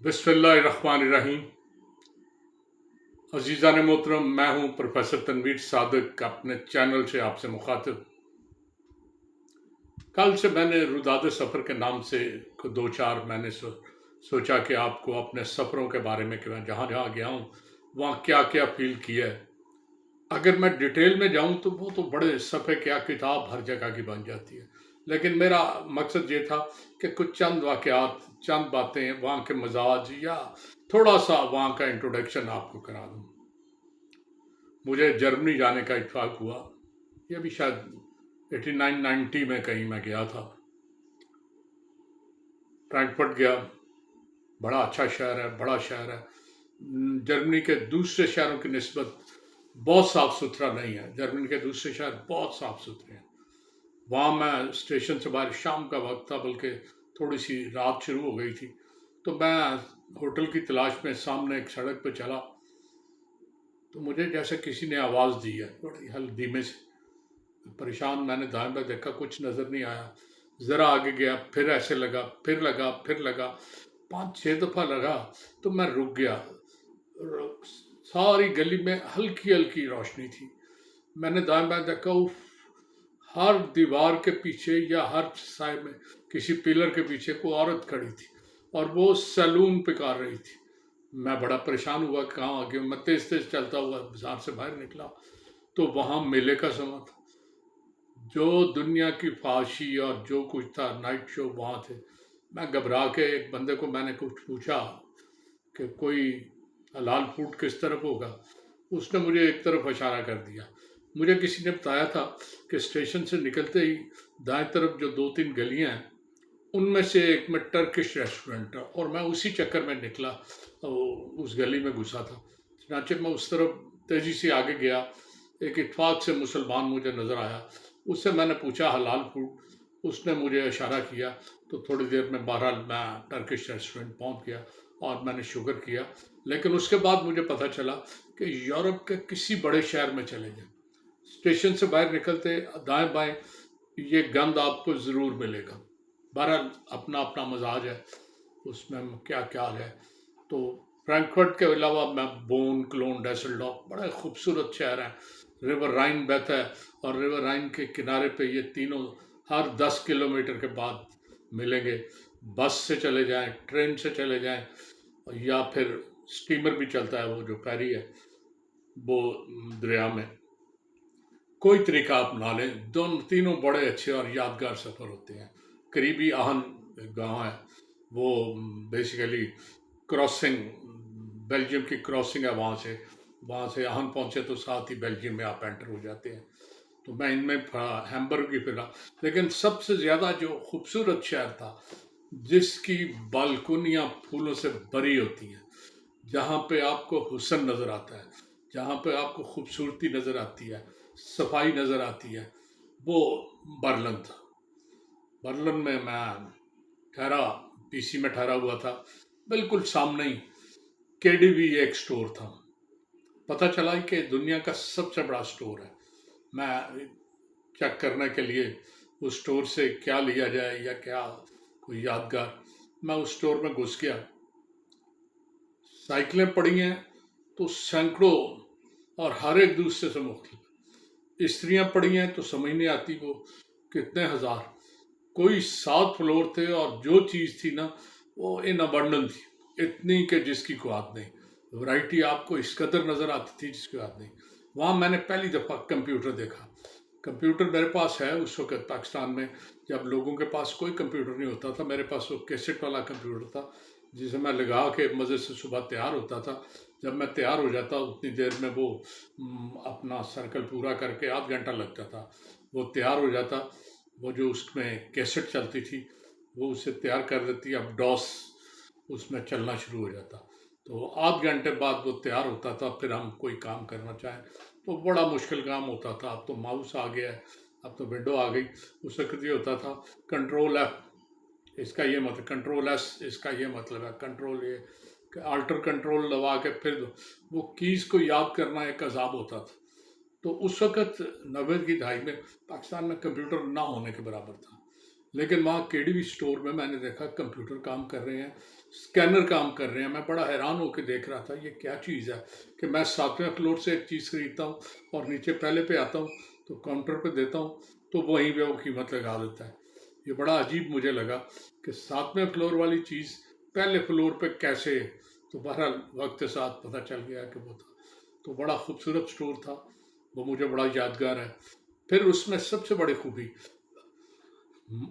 बिस्मिल्लाहिर्रहमानिर्रहीम। अजीज़ान मोहतरम, मैं हूँ प्रोफेसर तनवीर सादिक, अपने चैनल से आपसे मुखातिब। कल से मैंने रुदाद सफ़र के नाम से दो चार मैंने सोचा कि आपको अपने सफ़रों के बारे में, कि मैं जहाँ जहाँ गया हूँ वहाँ क्या क्या फील किया है। अगर मैं डिटेल में जाऊँ तो वो तो बड़े सफ़े क्या किताब हर जगह की बन जाती है, लेकिन मेरा मकसद ये था कि कुछ चंद वाक़यात, चंद बातें, वहाँ के मजाज या थोड़ा सा वहाँ का इंट्रोडक्शन आपको करा दूँ। मुझे जर्मनी जाने का इत्फाक हुआ, ये भी शायद 89-90 में कहीं मैं गया था। फ्रैंकफर्ट गया, बड़ा अच्छा शहर है, बड़ा शहर है। जर्मनी के दूसरे शहरों की निस्बत बहुत साफ़ सुथरा नहीं है। जर्मनी के दूसरे शहर बहुत साफ़ सुथरे हैं। वहाँ मैं स्टेशन से बाहर, शाम का वक्त था, बल्कि थोड़ी सी रात शुरू हो गई थी, तो मैं होटल की तलाश में सामने एक सड़क पर चला, तो मुझे जैसे किसी ने आवाज़ दी है, बड़ी हल्की धीमे से। परेशान मैंने दाएं बाएं देखा, कुछ नज़र नहीं आया। ज़रा आगे गया, फिर ऐसे लगा, फिर लगा, फिर लगा, 5-6 दफ़ा लगा, तो मैं रुक गया। सारी गली में हल्की हल्की रोशनी थी। मैंने दाएं बाएं देखा, उफ, हर दीवार के पीछे या हर साइड में किसी पिलर के पीछे कोई औरत खड़ी थी और वो सैलून पुकार रही थी। मैं बड़ा परेशान हुआ, कहाँ आ गया। मैं तेज़ तेज़ चलता हुआ बाजार से बाहर निकला, तो वहाँ मेले का समय था। जो दुनिया की फाशी और जो कुछ था, नाइट शो वहाँ थे। मैं घबरा के एक बंदे को मैंने कुछ पूछा कि कोई हलाल फूड किस तरफ होगा। उसने मुझे एक तरफ इशारा कर दिया। मुझे किसी ने बताया था कि स्टेशन से निकलते ही दाएं तरफ जो 2-3 गलियां हैं, उनमें से एक में टर्किश रेस्टोरेंट है, और मैं उसी चक्कर में निकला, उस गली में घुसा था। चनाचे मैं उस तरफ तेज़ी से आगे गया, एक इत्फाक से मुसलमान मुझे नज़र आया। उससे मैंने पूछा हलाल फूड, उसने मुझे इशारा किया, तो थोड़ी देर में बहरहाल मैं टर्किश रेस्टोरेंट पहुंच गया और मैंने शुगर किया। लेकिन उसके बाद मुझे पता चला कि यूरोप के किसी बड़े शहर में चले जाए, स्टेशन से बाहर निकलते दाएं बाएं ये गंद आपको ज़रूर मिलेगा। बहरहाल अपना अपना मजाज है, उसमें क्या क्या है। तो फ्रैंकफर्ट के अलावा मैं बोन, क्लोन, डैसलडॉर्फ, बड़े खूबसूरत शहर हैं। रिवर राइन बहता है और रिवर राइन के किनारे पे ये तीनों हर 10 किलोमीटर के बाद मिलेंगे। बस से चले जाएं, ट्रेन से चले जाएं, या फिर स्टीमर भी चलता है, वो जो फेरी है वो दरिया में। कोई तरीका अपना लें, दोनों तीनों बड़े अच्छे और यादगार सफ़र होते हैं। करीबी आहन गांव है, वो बेसिकली क्रॉसिंग, बेल्जियम की क्रॉसिंग है। वहाँ से आहन पहुँचे तो साथ ही बेल्जियम में आप एंटर हो जाते हैं। तो मैं इनमें हैम्बर्ग की फिरा, लेकिन सबसे ज़्यादा जो खूबसूरत शहर था, जिसकी बालकोनियाँ फूलों से भरी होती हैं, जहाँ पे आपको हुस्न नज़र आता है, जहाँ पे आपको खूबसूरती नज़र आती है, सफाई नज़र आती है, वो बर्लिन था। बर्लिन में मैं ठहरा, पीसी में ठहरा हुआ था। बिल्कुल सामने ही केडीवी एक स्टोर था। पता चला कि दुनिया का सबसे बड़ा स्टोर है। मैं चेक करने के लिए उस स्टोर से क्या लिया जाए या क्या कोई यादगार, मैं उस स्टोर में घुस गया। साइकिलें पड़ी हैं तो सैकड़ों, और हर एक दूसरे से मुख्तलिफ। स्त्रियां पड़ी हैं तो समझ नहीं आती वो कितने हज़ार। कोई 7 फ्लोर थे और जो चीज़ थी ना, वो इन अबंडन थी, इतनी कि जिसकी कोई बात नहीं। वैरायटी आपको इस कदर नज़र आती थी जिसकी बात नहीं। वहाँ मैंने पहली दफ़ा कंप्यूटर देखा। कंप्यूटर मेरे पास है उस वक्त पाकिस्तान में, जब लोगों के पास कोई कंप्यूटर नहीं होता था। मेरे पास वो कैसेट वाला कंप्यूटर था, जिसे मैं लगा के मज़े से सुबह तैयार होता था। जब मैं तैयार हो जाता उतनी देर में वो अपना सर्कल पूरा करके आध घंटा लगता था, वो तैयार हो जाता। वो जो उसमें कैसेट चलती थी वो उसे तैयार कर देती। अब डॉस उसमें चलना शुरू हो जाता, तो आध घंटे बाद वो तैयार होता था। फिर हम कोई काम करना चाहें तो बड़ा मुश्किल काम होता था। अब तो माउस आ गया है, अब तो विंडो आ गई। उस वक्त ये होता था कंट्रोल एफ, इसका ये मतलब, कंट्रोल एस, इसका ये मतलब है, कंट्रोल ये, अल्टर कंट्रोल दबा के फिर वो कीज़ को याद करना एक अजाब होता था। तो उस वक़्त 90 की दहाई में पाकिस्तान में कंप्यूटर ना होने के बराबर था। لیکن وہاں KDV اسٹور میں نے دیکھا کمپیوٹر کام کر رہے ہیں، اسکینر کام کر رہے ہیں. میں بڑا حیران ہو کے دیکھ رہا تھا یہ کیا چیز ہے کہ میں 7ویں فلور سے ایک چیز خریدتا ہوں اور نیچے پہلے پہ آتا ہوں تو کاؤنٹر پہ دیتا ہوں تو وہیں پہ وہ قیمت لگا دیتا ہے. یہ بڑا عجیب مجھے لگا کہ 7ویں فلور والی چیز پہلے فلور پہ کیسے. تو بہرحال وقت کے ساتھ پتہ چل گیا کہ وہ تھا. تو بڑا خوبصورت اسٹور تھا، وہ مجھے بڑا یادگار ہے. پھر اس میں سب سے بڑی خوبی،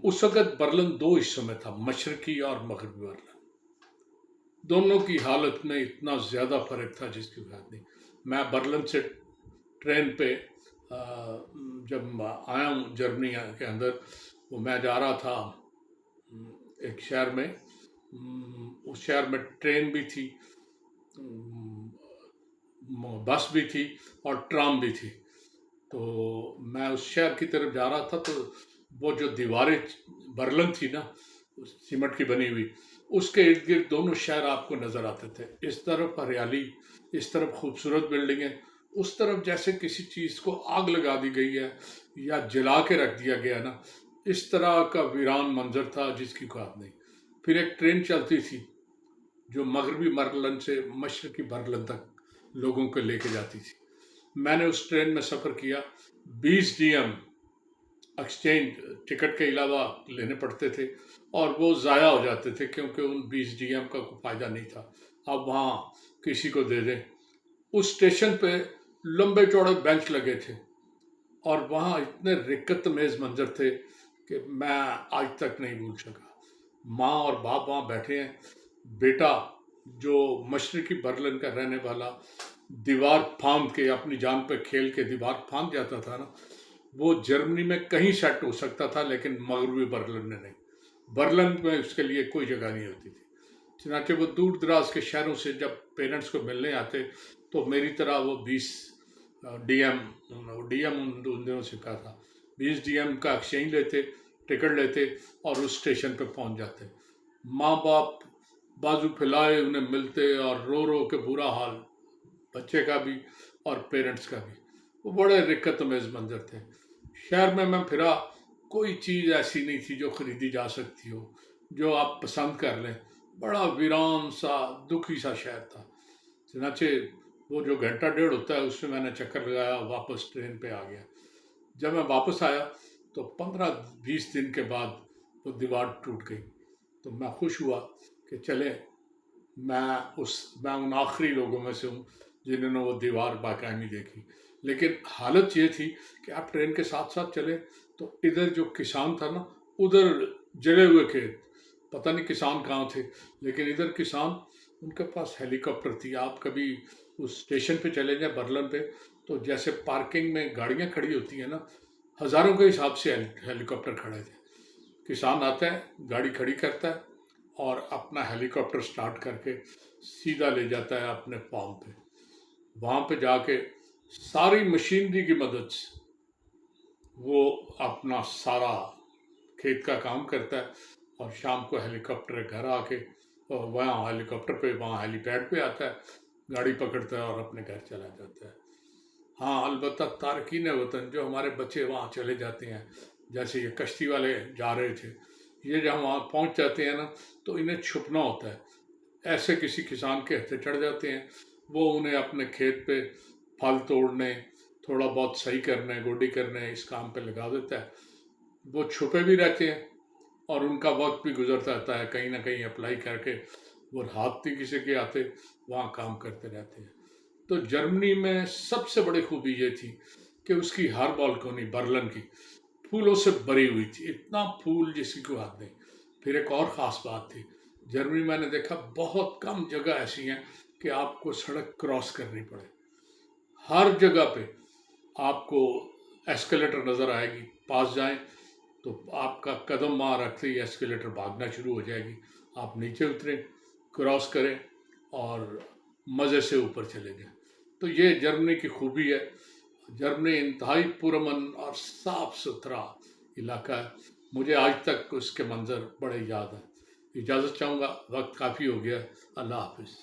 اس وقت برلن 2 حصوں میں تھا، مشرقی اور مغربی برلن. دونوں کی حالت میں اتنا زیادہ فرق تھا جس کی بات نہیں. میں برلن سے ٹرین پہ جب آیا ہوں جرمنی کے اندر، وہ میں جا رہا تھا ایک شہر میں. اس شہر میں ٹرین بھی تھی، بس بھی تھی اور ٹرام بھی تھی. تو میں اس شہر کی طرف جا رہا تھا تو وہ جو دیواریں برلن تھی نا سیمنٹ کی بنی ہوئی، اس کے ارد گرد دونوں شہر آپ کو نظر آتے تھے. اس طرف ہریالی، اس طرف خوبصورت بلڈنگیں، اس طرف جیسے کسی چیز کو آگ لگا دی گئی ہے یا جلا کے رکھ دیا گیا نا، اس طرح کا ویران منظر تھا جس کی بات نہیں. پھر ایک ٹرین چلتی تھی جو مغربی برلن سے مشرقی برلن تک لوگوں کو لے کے جاتی تھی. میں نے اس ٹرین میں سفر کیا. 20 DM ایکسچینج ٹکٹ کے علاوہ لینے پڑتے تھے اور وہ ضائع ہو جاتے تھے کیونکہ ان 20 DM کا کوئی فائدہ نہیں تھا. اب وہاں کسی کو دے دیں. اس اسٹیشن پہ لمبے چوڑے بینچ لگے تھے اور وہاں اتنے رکت میز منظر تھے کہ میں آج تک نہیں بھول سکا. ماں اور باپ وہاں بیٹھے ہیں. بیٹا جو مشرقی برلن کا رہنے والا دیوار پھاند کے اپنی جان پہ کھیل کے دیوار پھاند جاتا تھا نا، وہ جرمنی میں کہیں سیٹ ہو سکتا تھا لیکن مغربی برلن میں نہیں. برلن میں اس کے لیے کوئی جگہ نہیں ہوتی تھی. چنانچہ وہ دور دراز کے شہروں سے جب پیرنٹس کو ملنے آتے تو میری طرح وہ 20 DM ان دنوں سے کہا تھا 20 DM کا ایکسچینج لیتے، ٹکٹ لیتے اور اس اسٹیشن پہ پہنچ جاتے. ماں باپ بازو پھیلائے انہیں ملتے اور رو رو کے برا حال، بچے کا بھی اور پیرنٹس کا بھی. وہ بڑے رکت میز منظر تھے. شہر میں پھرا، کوئی چیز ایسی نہیں تھی جو خریدی جا سکتی ہو جو آپ پسند کر لیں. بڑا ویران سا دکھی سا شہر تھا. چنانچہ وہ جو گھنٹہ ڈیڑھ ہوتا ہے اس میں نے چکر لگایا، واپس ٹرین پہ آ گیا. جب میں واپس آیا تو 15-20 دن کے بعد وہ دیوار ٹوٹ گئی. تو میں خوش ہوا کہ چلے میں ان آخری لوگوں میں سے ہوں جنہوں نے وہ دیوار باقاعدگی دیکھی. لیکن حالت یہ تھی کہ آپ ٹرین کے ساتھ ساتھ چلے تو ادھر جو کسان تھا نا، ادھر جلے ہوئے کھیت، پتہ نہیں کسان کہاں تھے، لیکن ادھر کسان، ان کے پاس ہیلی کاپٹر تھی. آپ کبھی اس اسٹیشن پہ چلے جائیں برلن پہ تو جیسے پارکنگ میں گاڑیاں کھڑی ہوتی ہیں نا، ہزاروں کے حساب سے ہیلی کاپٹر کھڑے تھے. کسان آتا ہے، گاڑی کھڑی کرتا ہے اور اپنا ہیلی کاپٹر سٹارٹ کر کے سیدھا لے جاتا ہے اپنے فارم پہ. وہاں پہ جا کے ساری مشینری کی مدد سے وہ اپنا سارا کھیت کا کام کرتا ہے اور شام کو ہیلی کاپٹر گھر آ کے وہاں ہیلی کاپٹر پہ وہاں ہیلی پیڈ پہ آتا ہے، گاڑی پکڑتا ہے اور اپنے گھر چلا جاتا ہے. ہاں البتہ تارکین وطن جو ہمارے بچے وہاں چلے جاتے ہیں، جیسے یہ کشتی والے جا رہے تھے، یہ جب وہاں پہنچ جاتے ہیں نا تو انہیں چھپنا ہوتا ہے. ایسے کسی کسان کے ہتھے چڑھ جاتے ہیں، وہ انہیں اپنے کھیت پہ پھل توڑنے، تھوڑا بہت صحیح کرنے، گوڈی کرنے، اس کام پہ لگا دیتا ہے. وہ چھپے بھی رہتے ہیں اور ان کا وقت بھی گزرتا رہتا ہے، کہیں نہ کہیں اپلائی کر کے وہ ہاتھ نہیں کسی کے آتے، وہاں کام کرتے رہتے ہیں. تو جرمنی میں سب سے بڑی خوبی یہ تھی کہ اس کی ہر بالکونی برلن کی پھولوں سے بھری ہوئی تھی. اتنا پھول جس کی کوئی حد نہیں. پھر ایک اور خاص بات تھی، جرمنی میں نے دیکھا بہت کم جگہ ایسی ہیں کہ آپ کو سڑک کراس کرنی پڑے. ہر جگہ پہ آپ کو ایسکیلیٹر نظر آئے گی. پاس جائیں تو آپ کا قدم وہاں رکھتے ہی ایسکیلیٹر بھاگنا شروع ہو جائے گی. آپ نیچے اتریں، کراس کریں اور مزے سے اوپر چلے جائیں. تو یہ جرمنی کی خوبی ہے. جرمنی انتہائی پرامن اور صاف ستھرا علاقہ ہے. مجھے آج تک اس کے منظر بڑے یاد ہیں. اجازت چاہوں گا، وقت کافی ہو گیا. اللہ حافظ.